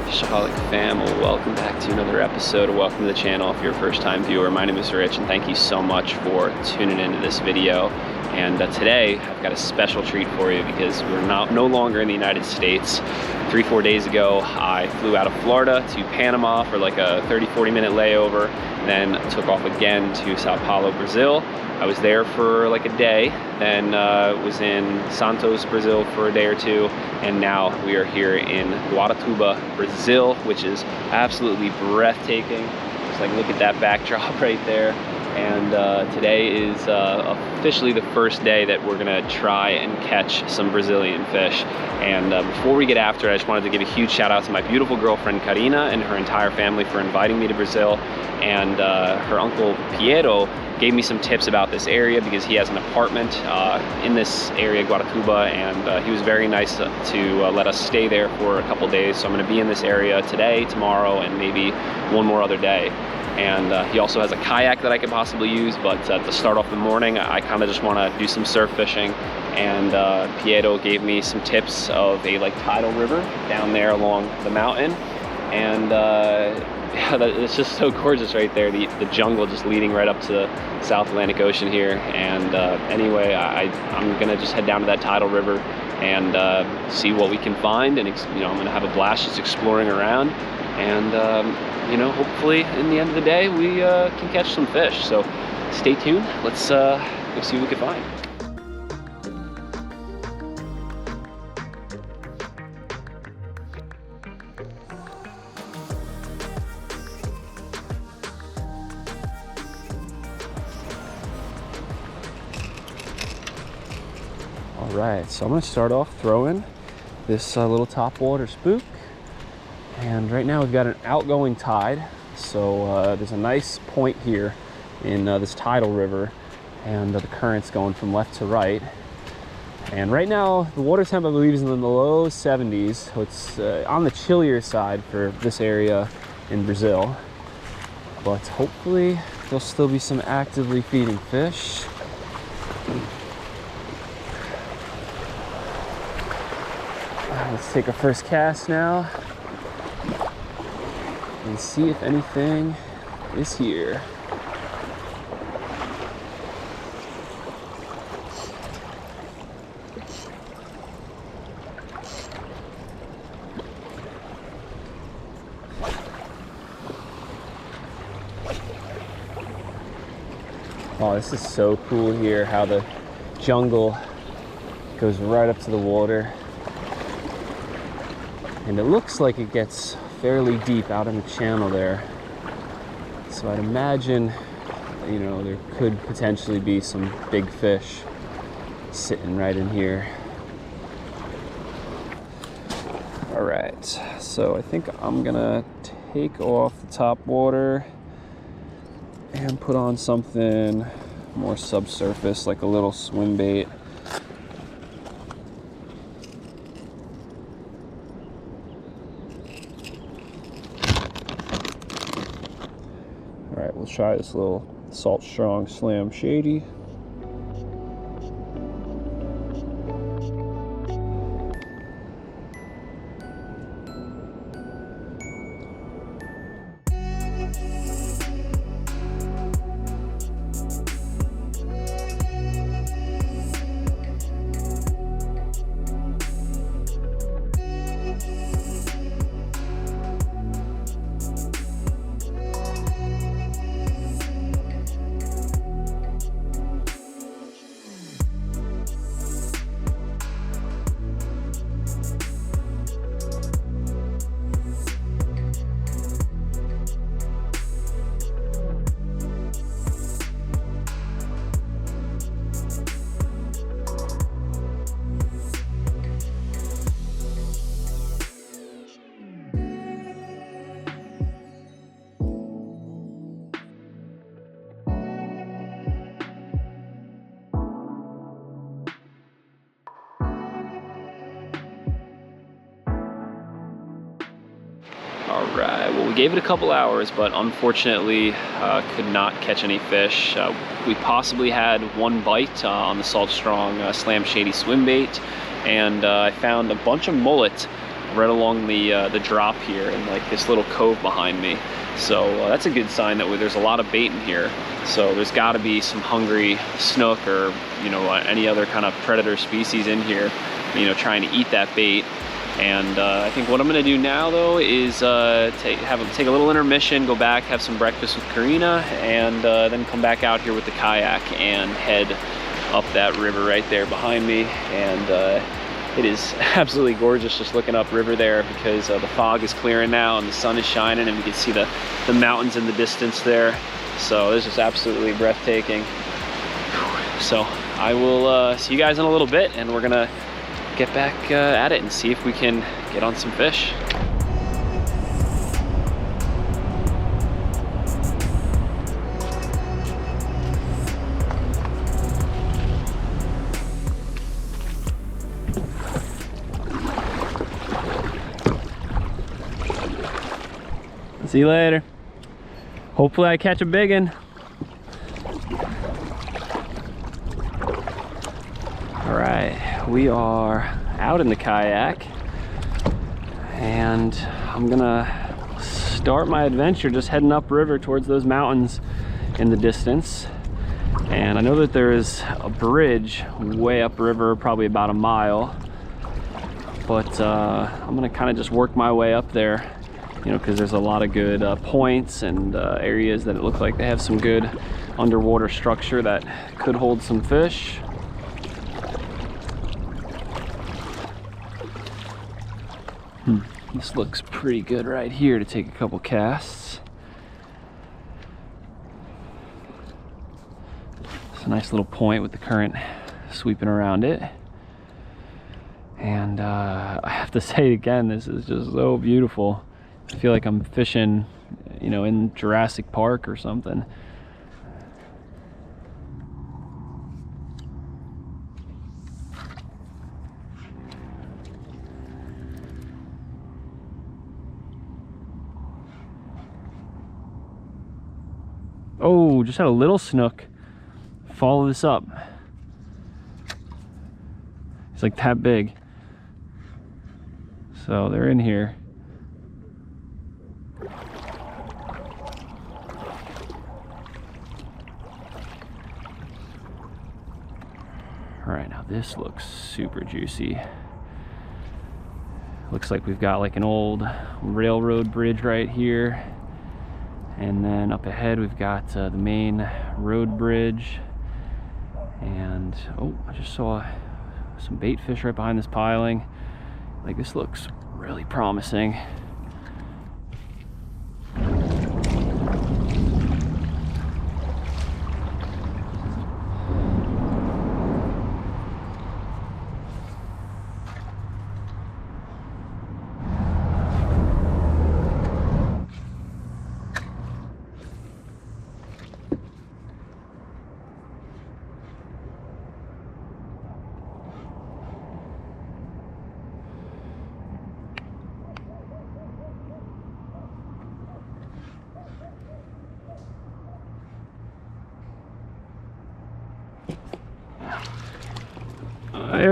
FishAholic fam, welcome back to another episode. Welcome to the channel if you're a first-time viewer. My name is Rich and thank you so much for tuning into this video. And today I've got a special treat for you because we're no longer in the United States. 3-4 days ago I flew out of Florida to Panama for like a 30-40 minute layover, then took off again to Sao Paulo, Brazil. I was there for like a day, then was in Santos, Brazil for a day or two, and now we are here in Guaratuba, Brazil, which is absolutely breathtaking. Just like look at that backdrop right there. And today is officially the first day that we're gonna try and catch some Brazilian fish. And before we get after it, I just wanted to give a huge shout out to my beautiful girlfriend Karina and her entire family for inviting me to Brazil. And her uncle Piero gave me some tips about this area because he has an apartment in this area, Guaratuba, and he was very nice to let us stay there for a couple days. So I'm gonna be in this area today, tomorrow, and maybe one more other day. And he also has a kayak that I could possibly use, but to start off the morning, I kind of just want to do some surf fishing. And Piero gave me some tips of a like tidal river down there along the mountain. And yeah, it's just so gorgeous right there, the jungle just leading right up to the South Atlantic Ocean here. And anyway, I'm gonna just head down to that tidal river and see what we can find. And you know, I'm gonna have a blast just exploring around. And you know, hopefully in the end of the day we can catch some fish. So stay tuned. Let's go see what we can find. All right, so I'm gonna start off throwing this little topwater spook. And right now we've got an outgoing tide, so there's a nice point here in this tidal river, and the current's going from left to right. And right now the water temp I believe is in the low 70s, so it's on the chillier side for this area in Brazil. But hopefully there'll still be some actively feeding fish. Let's take our first cast now and see if anything is here. Oh, this is so cool here, how the jungle goes right up to the water. And it looks like it gets fairly deep out in the channel there. So I'd imagine, you know, there could potentially be some big fish sitting right in here. All right, so I think I'm gonna take off the top water and put on something more subsurface, like a little swim bait. We'll try this little Salt Strong Slam Shady. All right, well, we gave it a couple hours, but unfortunately could not catch any fish. We possibly had one bite on the Salt Strong Slam Shady swim bait, and I found a bunch of mullet right along the drop here and like this little cove behind me. So that's a good sign that there's a lot of bait in here. So there's got to be some hungry snook or, you know, any other kind of predator species in here, you know, trying to eat that bait. And I think what I'm gonna do now though is take a little intermission, go back, have some breakfast with Karina, and then come back out here with the kayak and head up that river right there behind me. And it is absolutely gorgeous just looking up river there, because the fog is clearing now and the sun is shining and we can see the mountains in the distance there. So this is absolutely breathtaking. So I will see you guys in a little bit, and we're gonna get back at it and see if we can get on some fish. See you later. Hopefully I catch a big one. All right, we are out in the kayak, and I'm gonna start my adventure just heading upriver towards those mountains in the distance. And I know that there is a bridge way upriver, probably about a mile, but I'm gonna kind of just work my way up there, you know, because there's a lot of good points and areas that it looks like they have some good underwater structure that could hold some fish. This looks pretty good right here to take a couple casts. It's a nice little point with the current sweeping around it. And I have to say again, this is just so beautiful. I feel like I'm fishing, you know, in Jurassic Park or something. Oh, just had a little snook follow this up. It's like that big. So they're in here. All right, now this looks super juicy. Looks like we've got like an old railroad bridge right here. And then up ahead we've got the main road bridge. And oh, I just saw some bait fish right behind this piling. Like, this looks really promising.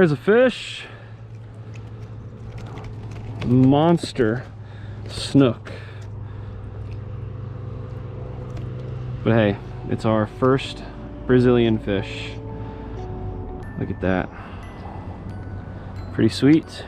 There's a fish. Monster snook. But hey, it's our first Brazilian fish. Look at that. Pretty sweet.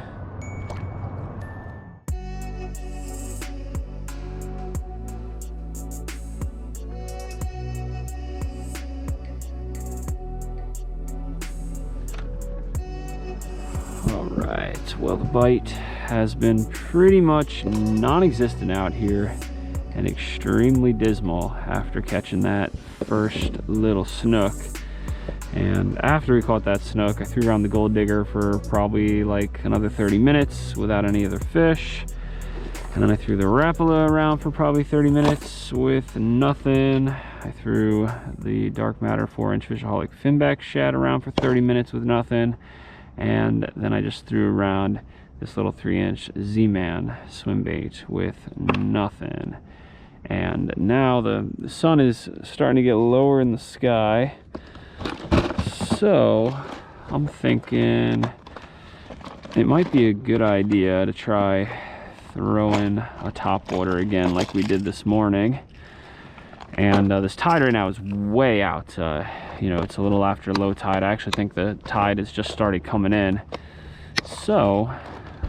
Well, the bite has been pretty much non-existent out here and extremely dismal after catching that first little snook. And after we caught that snook, I threw around the gold digger for probably like another 30 minutes without any other fish. And then I threw the Rapala around for probably 30 minutes with nothing. I threw the dark matter 4-inch FishAholic finback shad around for 30 minutes with nothing. And then I just threw around this little 3-inch Z-Man swim bait with nothing. And now the sun is starting to get lower in the sky, so I'm thinking it might be a good idea to try throwing a topwater again like we did this morning. And this tide right now is way out. You know, it's a little after low tide. I actually think the tide has just started coming in. So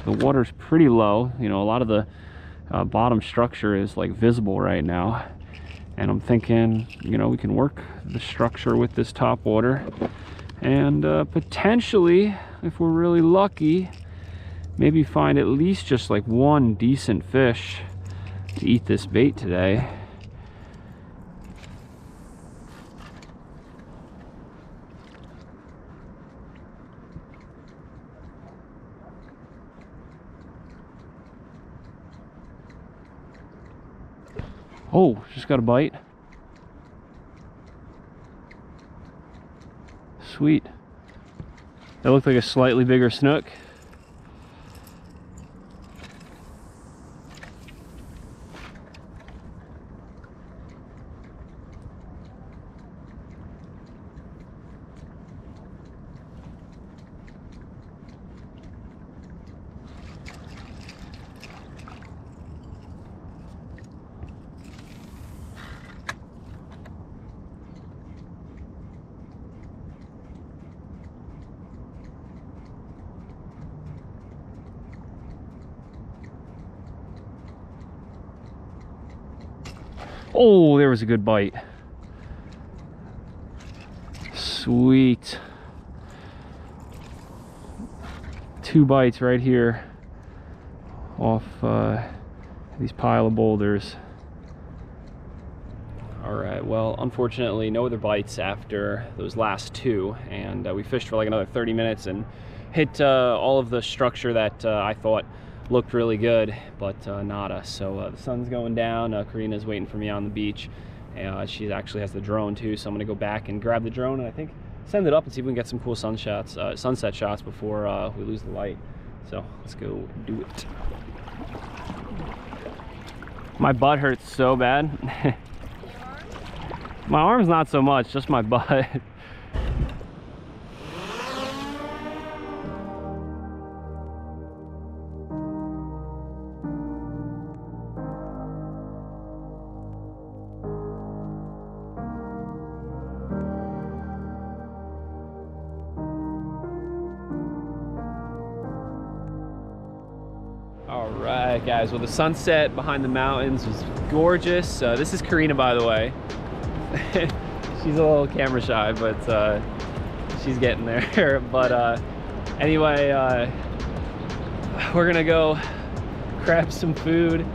the water's pretty low. You know, a lot of the bottom structure is like visible right now. And I'm thinking, you know, we can work the structure with this topwater. And potentially, if we're really lucky, maybe find at least just like one decent fish to eat this bait today. Oh, just got a bite. Sweet. That looked like a slightly bigger snook. Oh, there was a good bite. Sweet. 2 bites right here off these pile of boulders. All right, well, unfortunately, no other bites after those last 2, and we fished for like another 30 minutes and hit all of the structure that I thought looked really good, but nada. So the sun's going down. Karina's waiting for me on the beach. She actually has the drone too, so I'm gonna go back and grab the drone and I think send it up and see if we can get some cool sunset shots before we lose the light. So let's go do it. My butt hurts so bad. My arm's not so much, just my butt. Alright guys, well the sunset behind the mountains was gorgeous. This is Karina, by the way. She's a little camera shy, but she's getting there. But anyway, we're gonna go grab some food,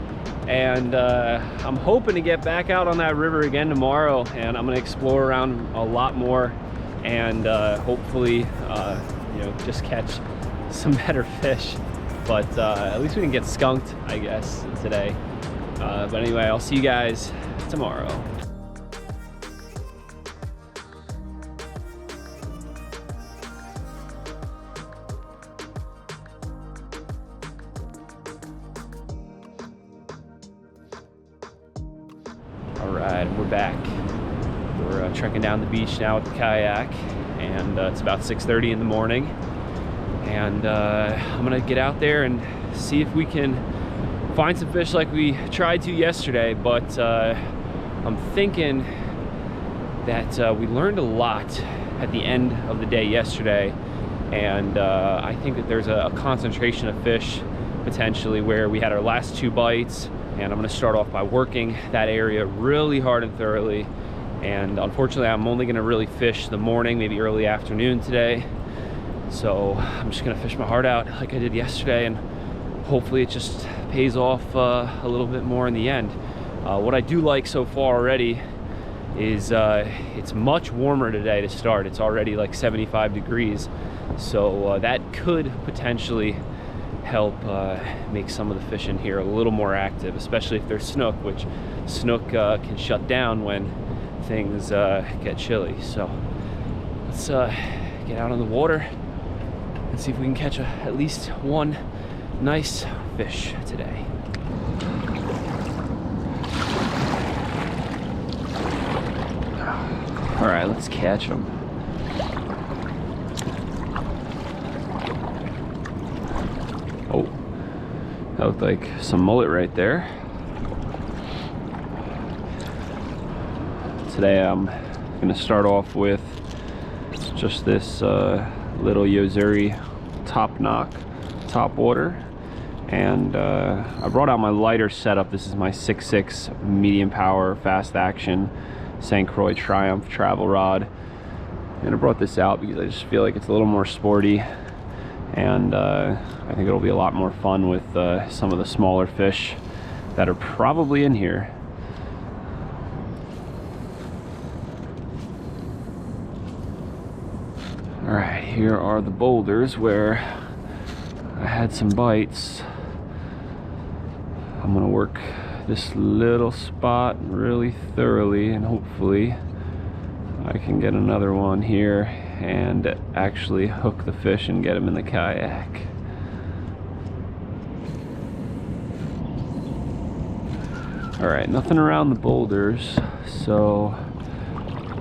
and I'm hoping to get back out on that river again tomorrow, and I'm gonna explore around a lot more, and hopefully you know, just catch some better fish. But at least we didn't get skunked, I guess, today. But anyway, I'll see you guys tomorrow. All right, we're back. We're trekking down the beach now with the kayak, and it's about 6:30 in the morning. And I'm gonna get out there and see if we can find some fish like we tried to yesterday. But I'm thinking that we learned a lot at the end of the day yesterday, and I think that there's a concentration of fish potentially where we had our last 2 bites, and I'm gonna start off by working that area really hard and thoroughly. And unfortunately, I'm only gonna really fish the morning, maybe early afternoon today. So I'm just gonna fish my heart out like I did yesterday, and hopefully it just pays off a little bit more in the end. What I do like so far already is it's much warmer today to start. It's already like 75 degrees. So that could potentially help make some of the fish in here a little more active, especially if there's snook, which snook can shut down when things get chilly. So let's get out on the water and see if we can catch at least one nice fish today. All right, let's catch them. That looked like some mullet right there. Today I'm gonna start off with just this little Yozuri top knock, top water. And I brought out my lighter setup. This is my 6.6 medium power fast action St. Croix Triumph travel rod. And I brought this out because I just feel like it's a little more sporty, and I think it'll be a lot more fun with some of the smaller fish that are probably in here. All right, here are the boulders where I had some bites. I'm gonna work this little spot really thoroughly, and hopefully I can get another one here and actually hook the fish and get him in the kayak. All right, nothing around the boulders, so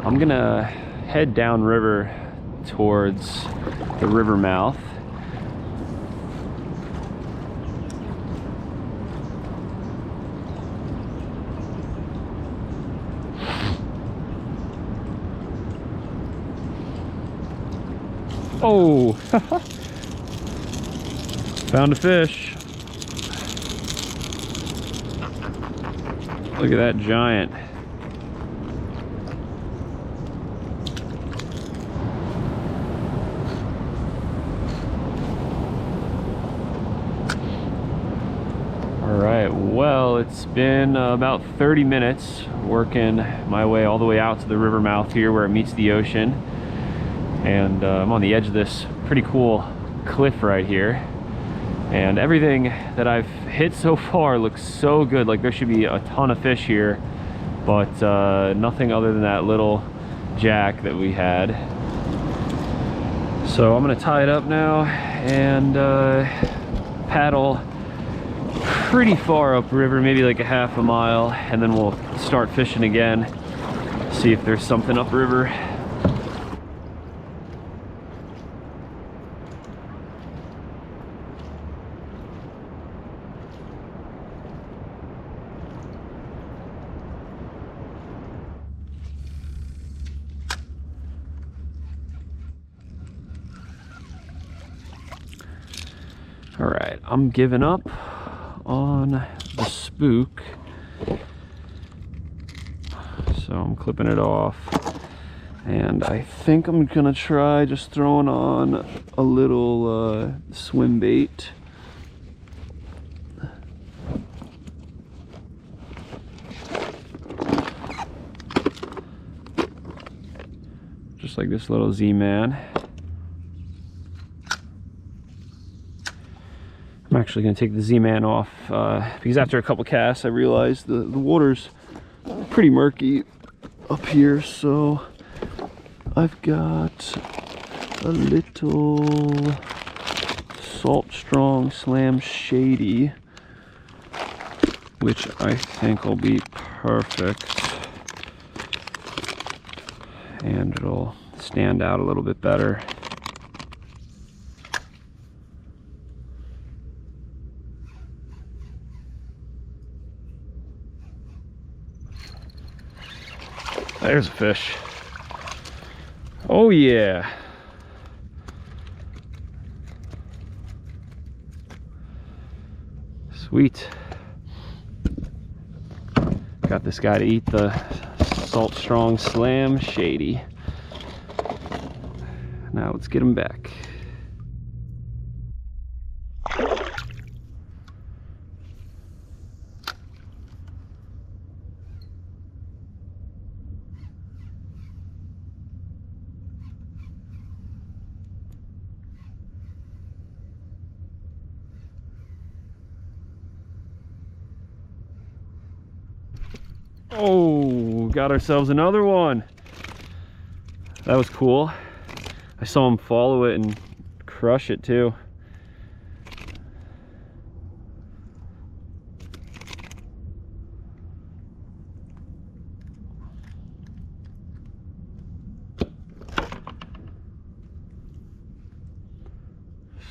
I'm gonna head downriver towards the river mouth. Oh, found a fish. Look at that giant. All right, well, it's been about 30 minutes working my way all the way out to the river mouth here where it meets the ocean. And I'm on the edge of this pretty cool cliff right here, and everything that I've hit so far looks so good. Like there should be a ton of fish here, but nothing other than that little jack that we had. So I'm gonna tie it up now and paddle pretty far upriver, maybe like a half a mile, and then we'll start fishing again, see if there's something upriver. All right, I'm giving up on the spook, so I'm clipping it off, and I think I'm gonna try just throwing on a little swim bait. Just like this little Z-Man. I'm actually going to take the Z-Man off because after a couple casts I realized the water's pretty murky up here, so I've got a little Salt Strong Slam Shady, which I think will be perfect, and it'll stand out a little bit better. There's a fish. Oh yeah. Sweet. Got this guy to eat the Salt Strong Slam Shady. Now let's get him back. Oh, got ourselves another one. That was cool. I saw him follow it and crush it too.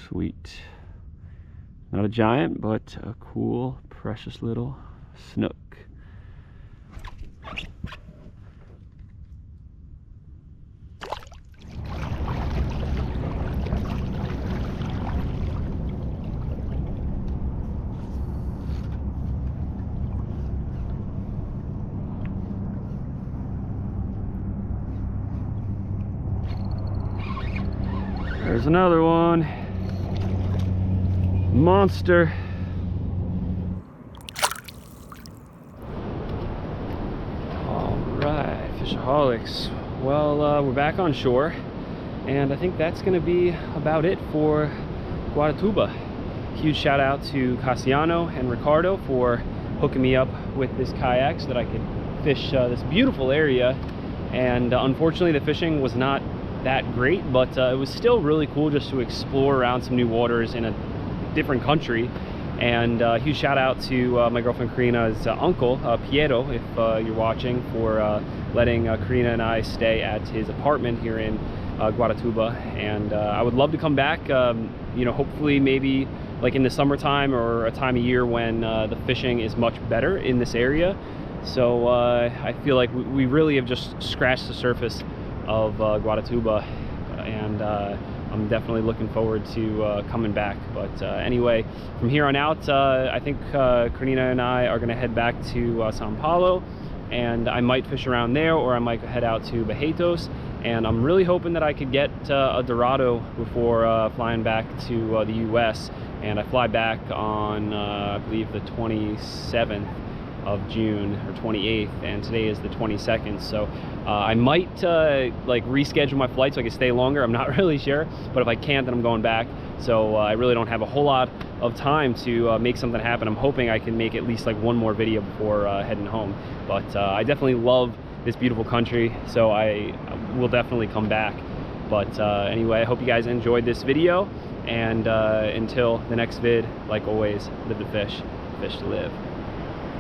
Sweet. Not a giant, but a cool, precious little snook. There's another one. Monster. All right, Fishaholics. Well, we're back on shore, and I think that's gonna be about it for Guaratuba. Huge shout out to Cassiano and Ricardo for hooking me up with this kayak so that I could fish this beautiful area. And unfortunately, the fishing was not that great, but it was still really cool just to explore around some new waters in a different country. And huge shout out to my girlfriend Karina's uncle Piero, if you're watching, for letting Karina and I stay at his apartment here in Guaratuba. And I would love to come back, you know, hopefully maybe like in the summertime or a time of year when the fishing is much better in this area. So I feel like we really have just scratched the surface of Guaratuba, and I'm definitely looking forward to coming back. But anyway, from here on out, I think Karina and I are going to head back to Sao Paulo, and I might fish around there, or I might head out to Barretos. And I'm really hoping that I could get a Dorado before flying back to the US. And I fly back on I believe the 27th of June, or 28th, and today is the 22nd. So I might like reschedule my flight so I can stay longer. I'm not really sure, but if I can't, then I'm going back. So I really don't have a whole lot of time to make something happen. I'm hoping I can make at least like one more video before heading home. But I definitely love this beautiful country, so I will definitely come back. But anyway, I hope you guys enjoyed this video, and until the next vid, like always, live to fish, fish to live.